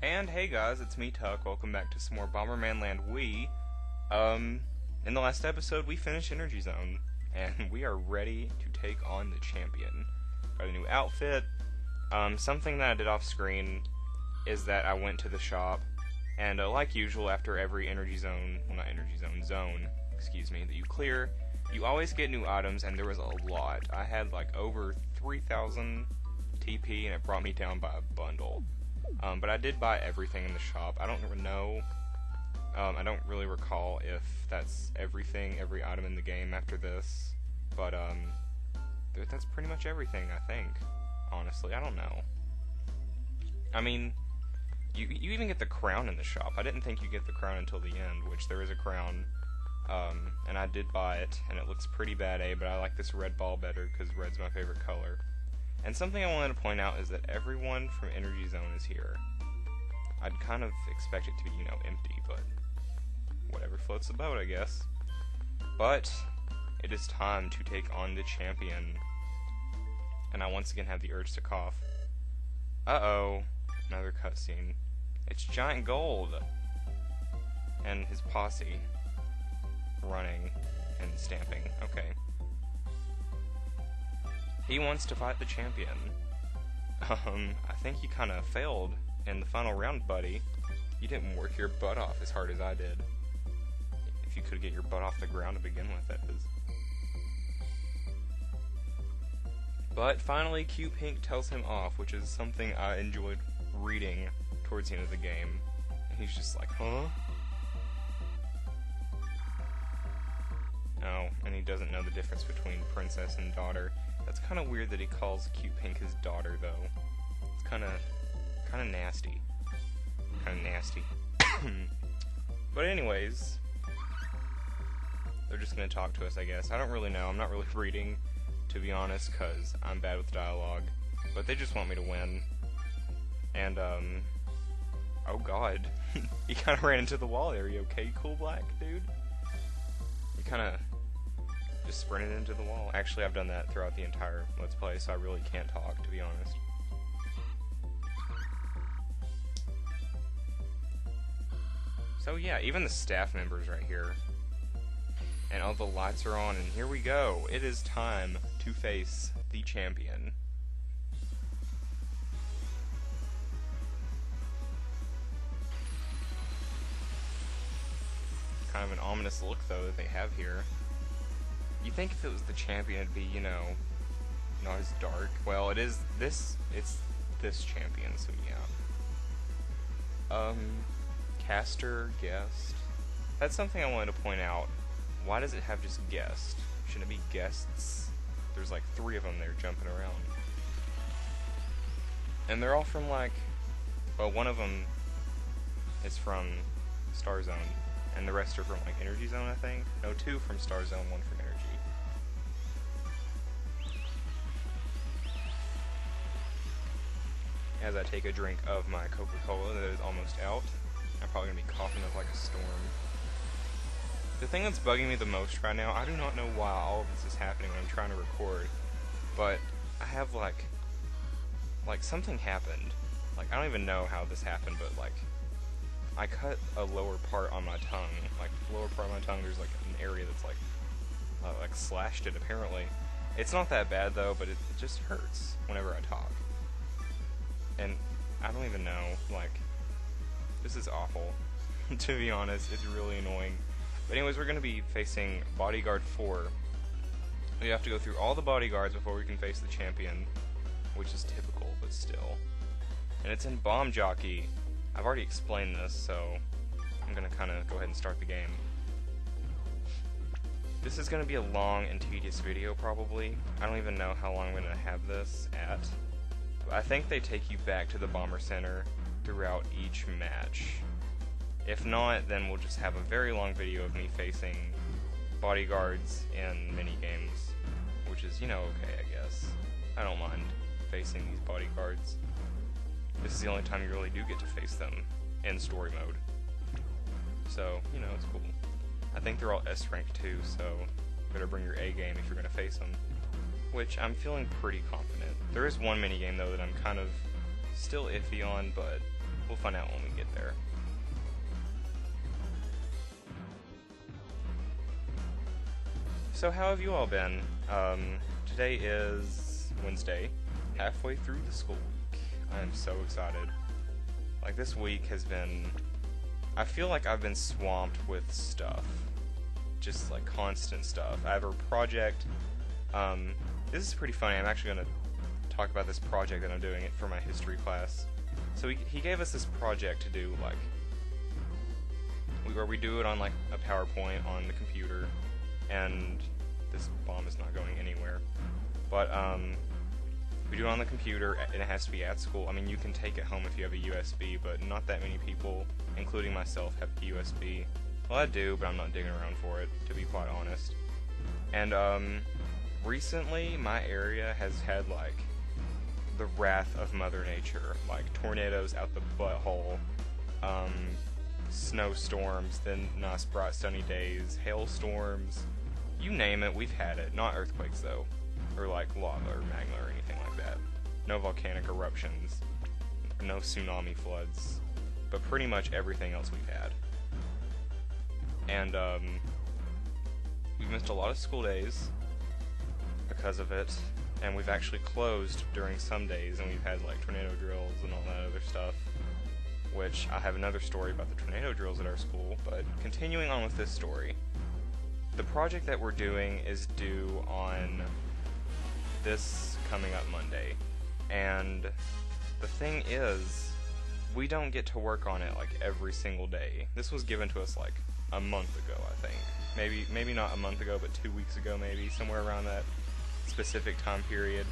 And hey guys, it's me Tuck. Welcome back to some more Bomberman Land Wii. In the last episode we finished Energy Zone, and we are ready to take on the champion. Got a new outfit. Something that I did off screen is that I went to the shop, and like usual after every Energy Zone, well not Energy Zone, zone, excuse me, that you clear, you always get new items, and there was a lot. I had like over 3,000 TP, and it brought me down by a bundle. But I did buy everything in the shop. I don't know. I don't really recall if that's everything, every item in the game after this. But that's pretty much everything, I think. Honestly, I don't know. I mean, you even get the crown in the shop. I didn't think you get the crown until the end, which there is a crown. And I did buy it, and it looks pretty bad, but I like this red ball better because red's my favorite color. And something I wanted to point out is that everyone from Energy Zone is here. I'd kind of expect it to be, empty, but whatever floats the boat, I guess. But it is time to take on the champion. And I once again have the urge to cough. Uh-oh. Another cutscene. It's Giant Gold! And his posse. Running and stamping. Okay. He wants to fight the champion. I think you kind of failed in the final round, buddy. You didn't work your butt off as hard as I did. If you could get your butt off the ground to begin with, that is. But finally, Cute Pink tells him off, which is something I enjoyed reading towards the end of the game. And he's just like, huh? Oh, and he doesn't know the difference between princess and daughter. That's kind of weird that he calls Cute Pink his daughter, though. It's kind of nasty. Kind of nasty. But anyways, they're just going to talk to us, I guess. I don't really know. I'm not really reading, to be honest, because I'm bad with dialogue. But they just want me to win. And, oh god. He kind of ran into the wall there. Are you okay, Cool Black, dude? You kind of just sprinted into the wall. Actually, I've done that throughout the entire Let's Play, so I really can't talk, to be honest. So yeah, even the staff members right here. And all the lights are on, and here we go. It is time to face the champion. Kind of an ominous look, though, that they have here. You think if it was the champion, it'd be, not as dark. Well, it's this champion, so yeah. Caster, guest. That's something I wanted to point out. Why does it have just guest? Shouldn't it be guests? There's like 3 of them there jumping around. And they're all from like, well, one of them is from Star Zone. And the rest are from, like, Energy Zone, I think? No, 2 from Star Zone, 1 from Energy. As I take a drink of my Coca-Cola that is almost out, I'm probably going to be coughing up like a storm. The thing that's bugging me the most right now, I do not know why all of this is happening when I'm trying to record, but I have, like something happened. Like, I don't even know how this happened, but, like, I cut a lower part on my tongue. Like, the lower part of my tongue, there's like an area that's like slashed it, apparently. It's not that bad, though, but it just hurts whenever I talk. And I don't even know, like, this is awful. To be honest, it's really annoying. But anyways, we're going to be facing Bodyguard 4. We have to go through all the bodyguards before we can face the champion, which is typical, but still. And it's in Bomb Jockey. I've already explained this, so I'm going to kind of go ahead and start the game. This is going to be a long and tedious video, probably. I don't even know how long I'm going to have this at. But I think they take you back to the Bomber Center throughout each match. If not, then we'll just have a very long video of me facing bodyguards in minigames, which is, okay, I guess. I don't mind facing these bodyguards. This is the only time you really do get to face them in story mode. So, it's cool. I think they're all S rank too, so better bring your A game if you're going to face them. Which I'm feeling pretty confident. There is one minigame though that I'm kind of still iffy on, but We'll find out when we get there. So how have you all been? Today is Wednesday, halfway through the school week. I am so excited. Like, this week has been... I feel like I've been swamped with stuff. Just, like, constant stuff. I have a project. This is pretty funny. I'm actually going to talk about this project that I'm doing it for my history class. So he gave us this project to do, like... where we do it on, like, a PowerPoint on the computer. And this bomb is not going anywhere. But, we do it on the computer, and it has to be at school. I mean, you can take it home if you have a USB, but not that many people, including myself, have a USB. Well, I do, but I'm not digging around for it, to be quite honest. And, recently, my area has had, like, the wrath of Mother Nature. Like, tornadoes out the butthole, snowstorms, then nice bright sunny days, hailstorms, you name it, we've had it. Not earthquakes, though. Or, like, lava or magma or anything like that. No volcanic eruptions. No tsunami floods. But pretty much everything else we've had. And, we've missed a lot of school days because of it. And we've actually closed during some days, and we've had, like, tornado drills and all that other stuff. Which, I have another story about the tornado drills at our school, but continuing on with this story. The project that we're doing is due on this coming up Monday, and the thing is, we don't get to work on it, like, every single day. This was given to us, like, a month ago, I think. Maybe not a month ago, but 2 weeks ago, maybe, somewhere around that specific time period.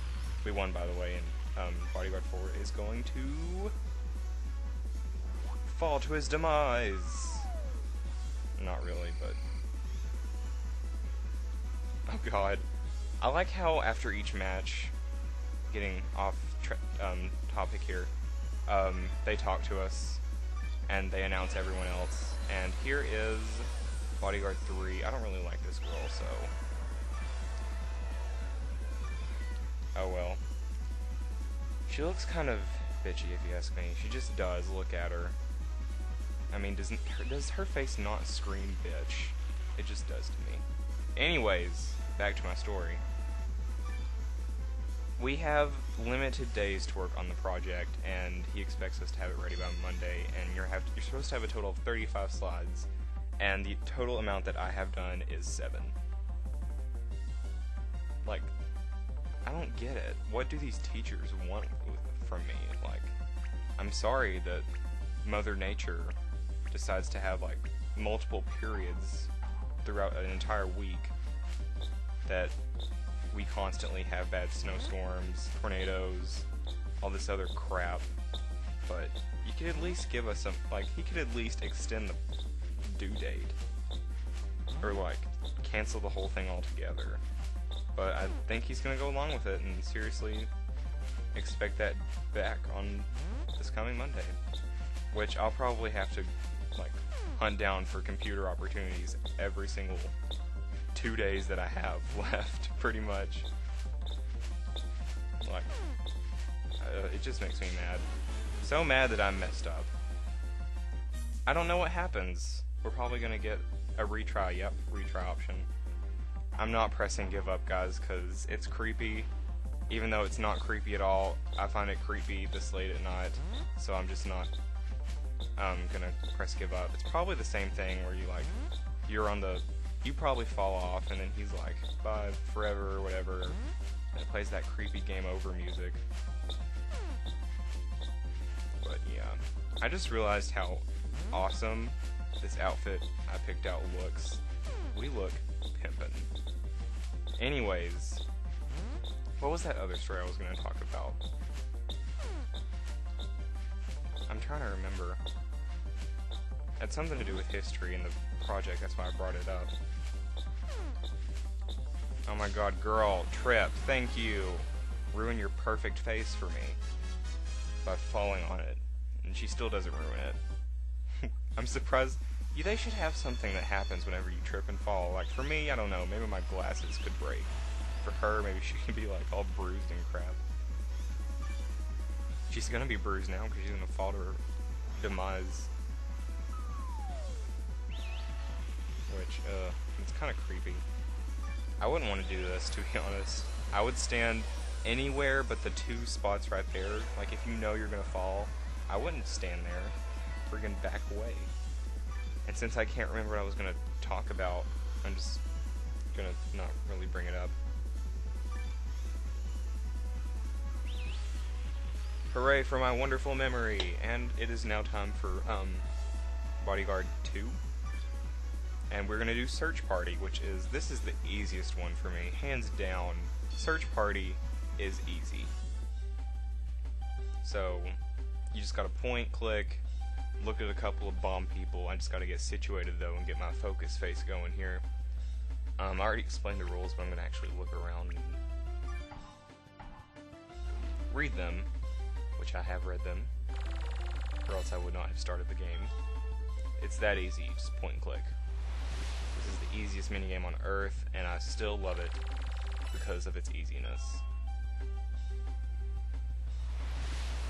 We won, by the way, and Bodyguard 4 is going to fall to his demise. Not really, but... oh god. I like how after each match, getting off topic here, they talk to us, and they announce everyone else, and here is Bodyguard 3. I don't really like this girl, so... oh well. She looks kind of bitchy, if you ask me. She just does. Look at her. I mean, does her face not scream bitch? It just does to me. Anyways, back to my story. We have limited days to work on the project, and he expects us to have it ready by Monday, and you're supposed to have a total of 35 slides, and the total amount that I have done is 7. Like, I don't get it. What do these teachers want from me? Like, I'm sorry that Mother Nature decides to have, like, multiple periods throughout an entire week that we constantly have bad snowstorms, tornadoes, all this other crap, but you could at least give us some, like, he could at least extend the due date, or, like, cancel the whole thing altogether. But I think he's gonna go along with it, and seriously expect that back on this coming Monday, which I'll probably have to, like, hunt down for computer opportunities every single 2 days that I have left, pretty much. Like, it just makes me mad. So mad that I'm messed up. I don't know what happens. We're probably gonna get a retry. Yep, retry option. I'm not pressing give up, guys, because it's creepy. Even though it's not creepy at all, I find it creepy this late at night, so I'm just not gonna press give up. It's probably the same thing where you probably fall off, and then he's like, bye forever or whatever, and it plays that creepy game over music. But yeah, I just realized how awesome this outfit I picked out looks. We look pimpin'. Anyways, what was that other story I was going to talk about? I'm trying to remember. It had something to do with history in the project, that's why I brought it up. Oh my god, girl, Trip, thank you. Ruin your perfect face for me by falling on it. And she still doesn't ruin it. I'm surprised. They should have something that happens whenever you trip and fall. Like, for me, I don't know, maybe my glasses could break. For her, maybe she could be, like, all bruised and crap. She's gonna be bruised now because she's gonna fall to her demise. Which, it's kind of creepy. I wouldn't want to do this, to be honest. I would stand anywhere but the 2 spots right there. Like, if you know you're gonna fall, I wouldn't stand there. Friggin' back away. And since I can't remember what I was gonna talk about, I'm just gonna not really bring it up. Hooray for my wonderful memory! And it is now time for, Bodyguard 2. And we're gonna do Search Party, this is the easiest one for me. Hands down, Search Party is easy. So, you just gotta point, click, look at a couple of bomb people. I just gotta get situated though and get my focus face going here. I already explained the rules, but I'm gonna actually look around and read them, which I have read them, or else I would not have started the game. It's that easy, just point and click. This is the easiest minigame on Earth, and I still love it because of its easiness.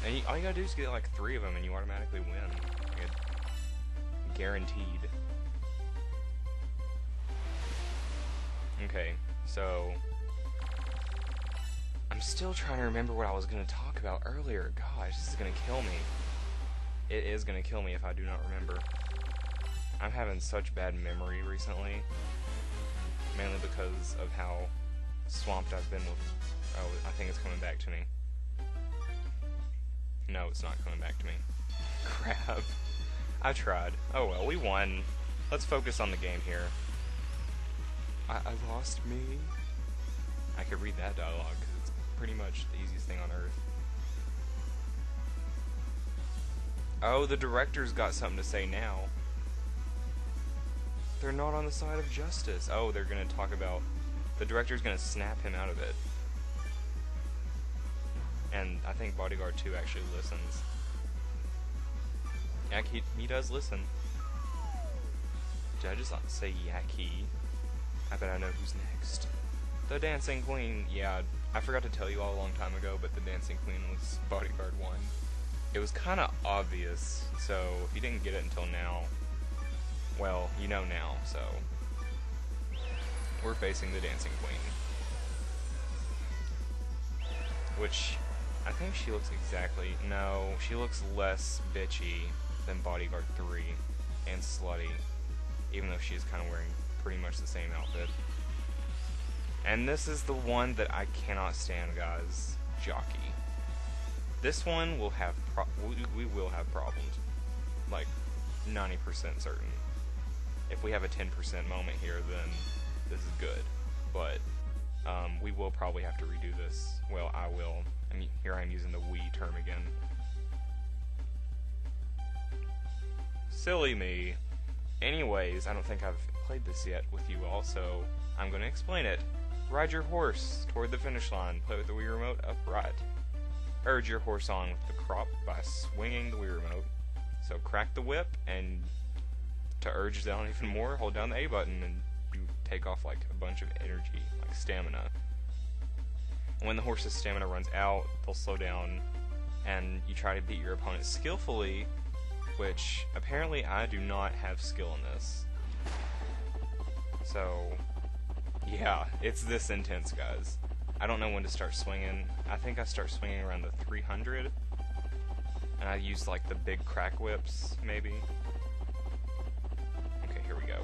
And all you gotta do is get like 3 of them and you automatically win. Like, guaranteed. Okay, so I'm still trying to remember what I was gonna talk about earlier. Gosh, this is gonna kill me. It is gonna kill me if I do not remember. I'm having such bad memory recently, mainly because of how swamped I've been with... Oh, I think it's coming back to me. No, it's not coming back to me. Crap. I tried. Oh well, we won. Let's focus on the game here. I lost me. I could read that dialogue, because it's pretty much the easiest thing on Earth. Oh, the director's got something to say now. They're not on the side of justice. Oh, they're gonna talk about... The director's gonna snap him out of it. And I think Bodyguard 2 actually listens. Yeah, he does listen. Did I just say Yaki? I bet I know who's next. The Dancing Queen. Yeah, I forgot to tell you all a long time ago, but the Dancing Queen was Bodyguard 1. It was kind of obvious, so if you didn't get it until now, well, you know now, so... We're facing the Dancing Queen. Which, I think she looks exactly... No, she looks less bitchy than Bodyguard 3, and slutty, even though she's kind of wearing pretty much the same outfit. And this is the one that I cannot stand, guys. Jockey. This one will have we will have problems. Like, 90% certain. If we have a 10% moment here, then this is good. But, we will probably have to redo this. Well, I will. I mean, here I'm using the we term again. Silly me. Anyways, I don't think I've played this yet with you all, so I'm going to explain it. Ride your horse toward the finish line. Play with the Wii Remote upright. Urge your horse on with the crop by swinging the Wii Remote. So crack the whip, and to urge down even more, hold down the A button, and you take off like a bunch of energy, like stamina. And when the horse's stamina runs out, they'll slow down, and you try to beat your opponent skillfully, which apparently I do not have skill in this. So, yeah, it's this intense, guys. I don't know when to start swinging. I think I start swinging around the 300, and I use like the big crack whips, maybe. Okay, here we go.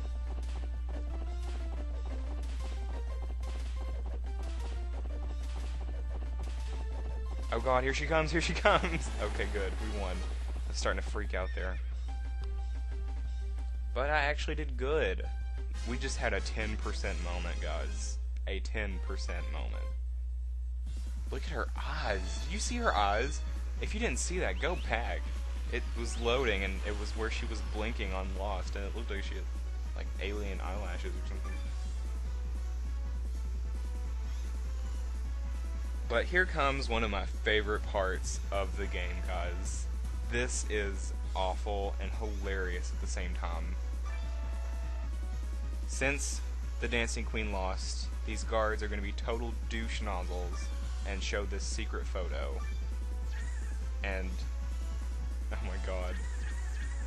Oh god, here she comes, here she comes! Okay, good, we won. I was starting to freak out there. But I actually did good. We just had a 10% moment, guys. A 10% moment. Look at her eyes. Did you see her eyes? If you didn't see that, go back. It was loading, and it was where she was blinking on Lost, and it looked like she had, like, alien eyelashes or something. But here comes one of my favorite parts of the game, guys. This is awful and hilarious at the same time. Since the Dancing Queen lost, these guards are going to be total douche nozzles and show this secret photo. And, oh my god.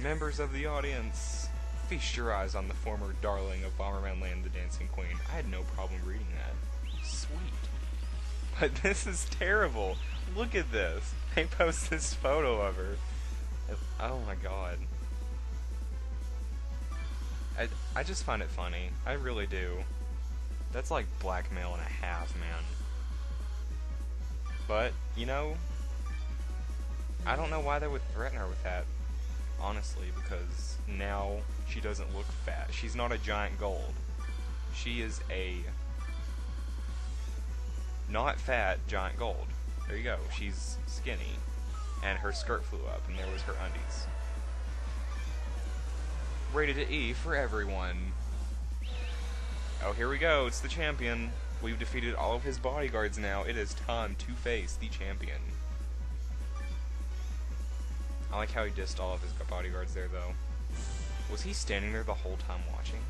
Members of the audience, feast your eyes on the former darling of Bomberman Land, the Dancing Queen. I had no problem reading that. Sweet. But this is terrible. Look at this. They post this photo of her. Oh my god. I just find it funny. I really do. That's like blackmail and a half, man. But, you know, I don't know why they would threaten her with that, honestly, because now she doesn't look fat. She's not a giant gold. She is a not fat giant gold. There you go. She's skinny. And her skirt flew up, and there was her undies. Rated E for everyone. Oh, here we go. It's the champion. We've defeated all of his bodyguards now. It is time to face the champion. I like how he dissed all of his bodyguards there, though. Was he standing there the whole time watching?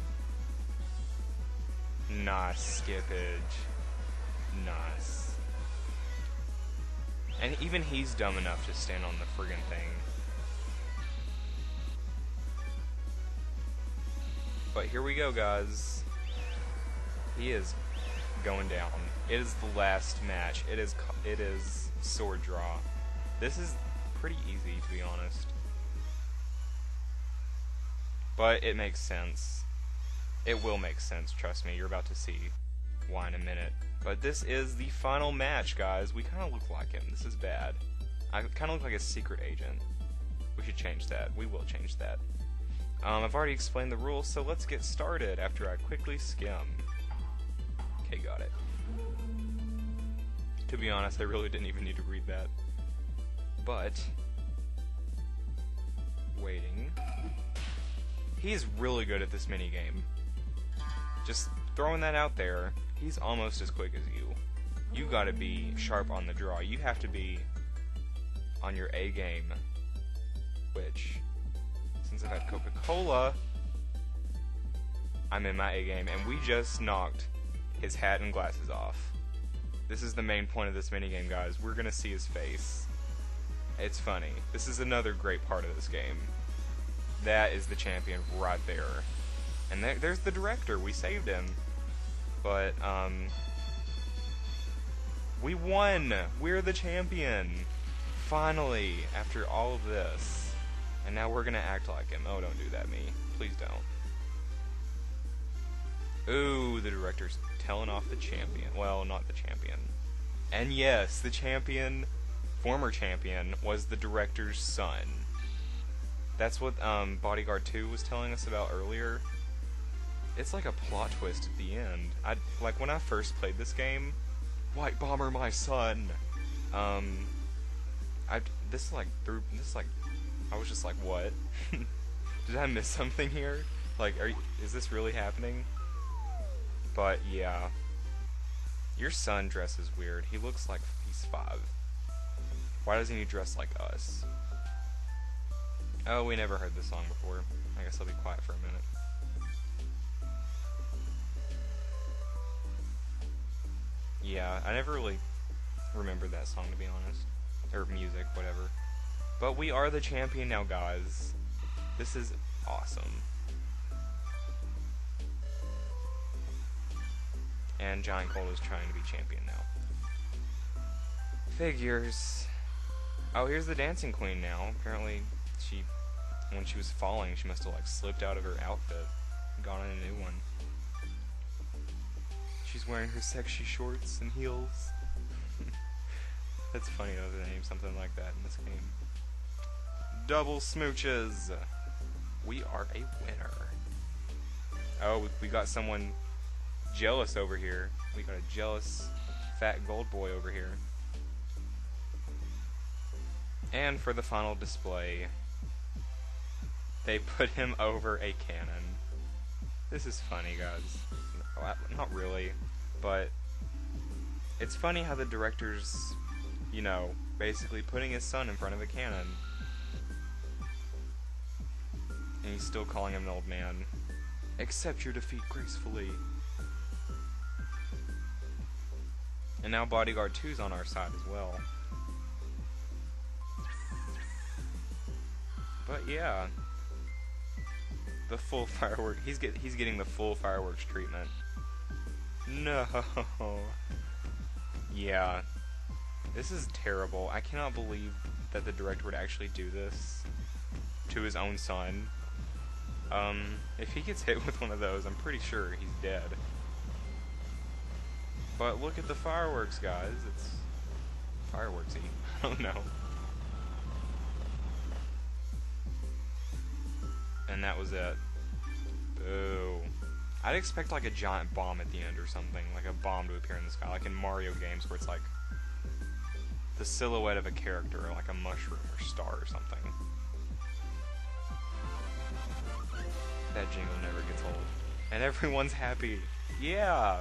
Nice skippage. Nice. And even he's dumb enough to stand on the friggin' thing. But here we go, guys. He is going down. It is the last match. It is sword draw. This is pretty easy, to be honest. But it makes sense. It will make sense, trust me. You're about to see why in a minute. But this is the final match, guys. We kind of look like him. This is bad. I kind of look like a secret agent. We should change that. We will change that. I've already explained the rules, so let's get started after I quickly skim. Okay, got it. To be honest, I really didn't even need to read that. But, waiting. He's really good at this minigame. Just throwing that out there, he's almost as quick as you. You gotta be sharp on the draw. You have to be on your A game. Which, since I've had Coca-Cola, I'm in my A game, and we just knocked his hat and glasses off. This is the main point of this minigame, guys. We're gonna see his face. It's funny. This is another great part of this game. That is the champion right there. And there's the director. We saved him. But, we won! We're the champion! Finally, after all of this. And now we're gonna act like him. Oh, don't do that, me. Please don't. Ooh, the director's telling off the champion. Well, not the champion. And yes, the champion, former champion, was the director's son. That's what Bodyguard 2 was telling us about earlier. It's like a plot twist at the end. Like when I first played this game, White Bomber, my son. I was just like, what? Did I miss something here? Like, is this really happening? But yeah, your son dresses weird. He looks like he's 5. Why doesn't he dress like us? Oh, we never heard this song before. I guess I'll be quiet for a minute. Yeah, I never really remembered that song, to be honest. Or music, whatever. But we are the champion now, guys. This is awesome. And Giant Gold is trying to be champion now. Figures. Oh, here's the Dancing Queen now. Apparently, when she was falling, she must have like slipped out of her outfit and gone in a new one. She's wearing her sexy shorts and heels. That's funny though, to name something like that in this game. Double smooches! We are a winner. Oh, we got someone jealous over here. We got a jealous fat gold boy over here. And for the final display, they put him over a cannon. This is funny, guys. Not really, but it's funny how the director's, you know, basically putting his son in front of a cannon. And he's still calling him an old man. Accept your defeat gracefully. And now Bodyguard 2's on our side as well. But yeah, The full firework. He's getting the full fireworks treatment. No. Yeah. This is terrible. I cannot believe that the director would actually do this to his own son. If he gets hit with one of those, I'm pretty sure he's dead. But look at the fireworks, guys. It's fireworksy. I don't know. And that was it. Boo. I'd expect like a giant bomb at the end or something, like a bomb to appear in the sky, like in Mario games where it's like the silhouette of a character, or like a mushroom or star or something. That jingle never gets old. And everyone's happy. Yeah!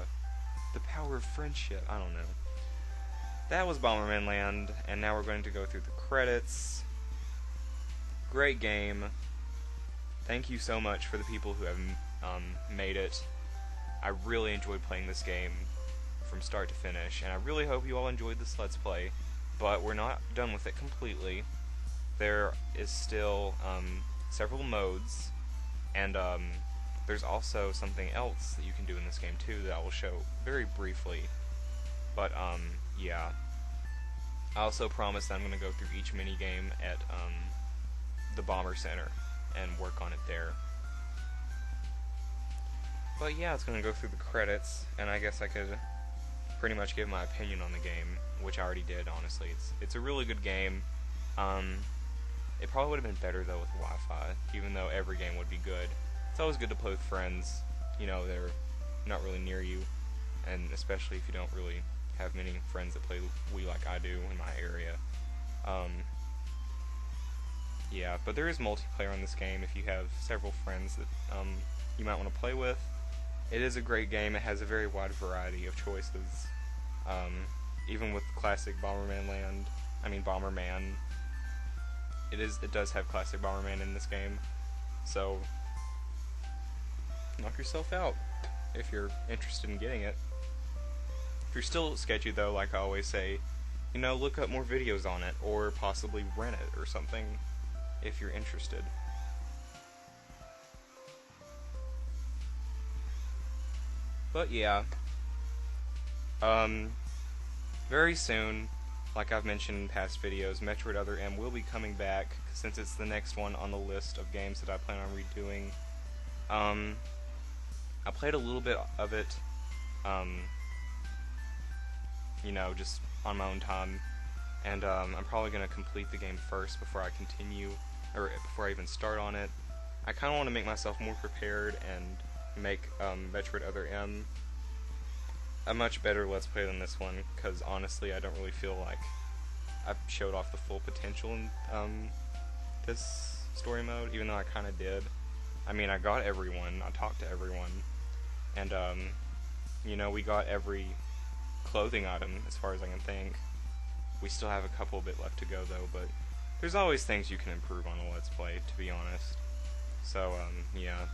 The power of friendship. I don't know. That was Bomberman Land, and now we're going to go through the credits. Great game. Thank you so much for the people who have made it. I really enjoyed playing this game from start to finish, and I really hope you all enjoyed this Let's Play, but we're not done with it completely. There is still several modes, and there's also something else that you can do in this game too that I will show very briefly. But yeah. I also promise that I'm going to go through each minigame at the Bomber Center and work on it there. But yeah, it's going to go through the credits, and I guess I could pretty much give my opinion on the game, which I already did, honestly. It's a really good game. It probably would have been better, though, with Wi-Fi, even though every game would be good. It's always good to play with friends, you know, they're not really near you, and especially if you don't really have many friends that play Wii like I do in my area. Yeah, but there is multiplayer on this game if you have several friends that you might want to play with. It is a great game. It has a very wide variety of choices. Even with classic Bomberman it does have classic Bomberman in this game. So knock yourself out if you're interested in getting it. If you're still sketchy though, like I always say, you know, look up more videos on it, or possibly rent it or something if you're interested. But yeah, very soon, like I've mentioned in past videos, Metroid Other M will be coming back, since it's the next one on the list of games that I plan on redoing. I played a little bit of it, you know, just on my own time, and I'm probably going to complete the game first before I continue, or before I even start on it. I kind of want to make myself more prepared and make Metroid Other M a much better Let's Play than this one, because honestly I don't really feel like I've showed off the full potential in this story mode, even though I kind of did. I mean, I got everyone, I talked to everyone, and you know, we got every clothing item as far as I can think. We still have a couple bit left to go though, but there's always things you can improve on a Let's Play, to be honest. So yeah,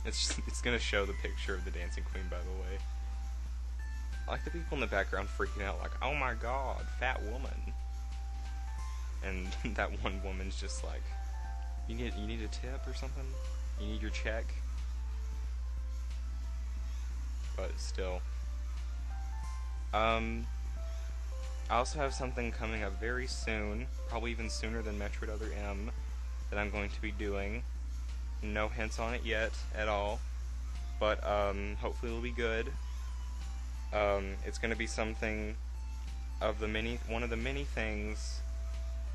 it's gonna show the picture of the Dancing Queen, by the way. I like the people in the background freaking out like, oh my god, fat woman. And that one woman's just like, you need a tip or something? You need your check? But still. I also have something coming up very soon, probably even sooner than Metroid Other M, that I'm going to be doing. No hints on it yet at all, but hopefully it'll be good. It's going to be something of one of the many things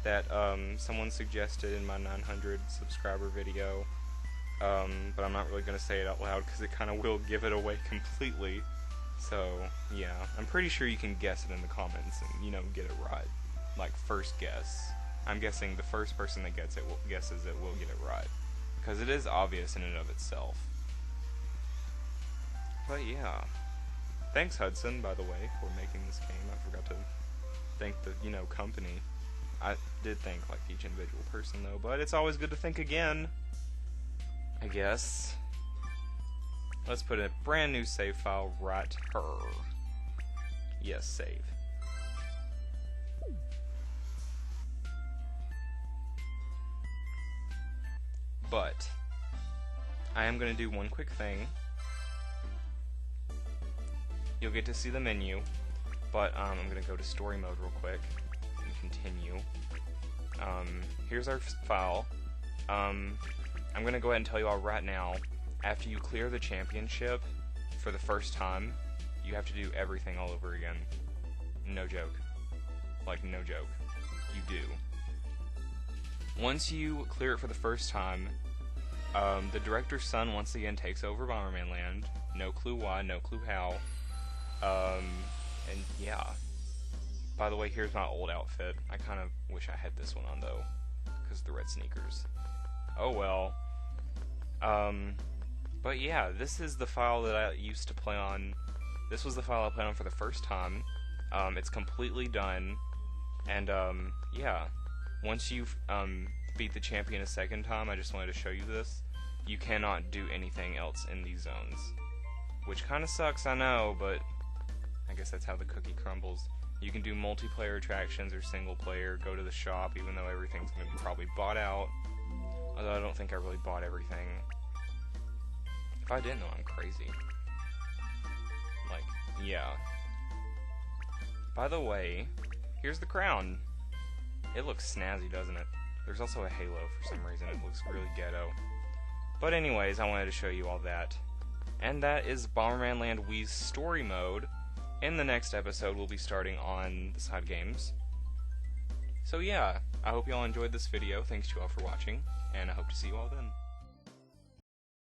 that someone suggested in my 900 subscriber video, but I'm not really going to say it out loud because it kind of will give it away completely. So yeah, I'm pretty sure you can guess it in the comments and, you know, get it right. Like, first guess. I'm guessing the first person that guesses it will get it right, because it is obvious in and of itself. But yeah, thanks Hudson, by the way, for making this game. I forgot to thank the, you know, company. I did thank, like, each individual person though, but it's always good to think again, I guess. Let's put a brand new save file right here. Yes, save. But I am going to do one quick thing. You'll get to see the menu, but I'm going to go to story mode real quick and continue. Here's our file. I'm going to go ahead and tell you all right now, after you clear the championship for the first time, you have to do everything all over again. No joke. Like, no joke. You do. Once you clear it for the first time, the director's son once again takes over Bomberman Land. No clue why, no clue how. And yeah. By the way, here's my old outfit. I kind of wish I had this one on, though, because of the red sneakers. Oh well. But yeah, this is the file that I used to play on. This was the file I played on for the first time. It's completely done. And, yeah. Once you've beat the champion a second time, I just wanted to show you this, you cannot do anything else in these zones. Which kind of sucks, I know, but I guess that's how the cookie crumbles. You can do multiplayer attractions or single player, go to the shop, even though everything's going to be probably bought out. Although I don't think I really bought everything. If I didn't, though, I'm crazy. Like, yeah. By the way, here's the crown. It looks snazzy, doesn't it? There's also a halo for some reason. It looks really ghetto. But anyways, I wanted to show you all that. And that is Bomberman Land Wii's story mode. In the next episode, we'll be starting on the side games. So yeah, I hope you all enjoyed this video. Thanks to you all for watching, and I hope to see you all then.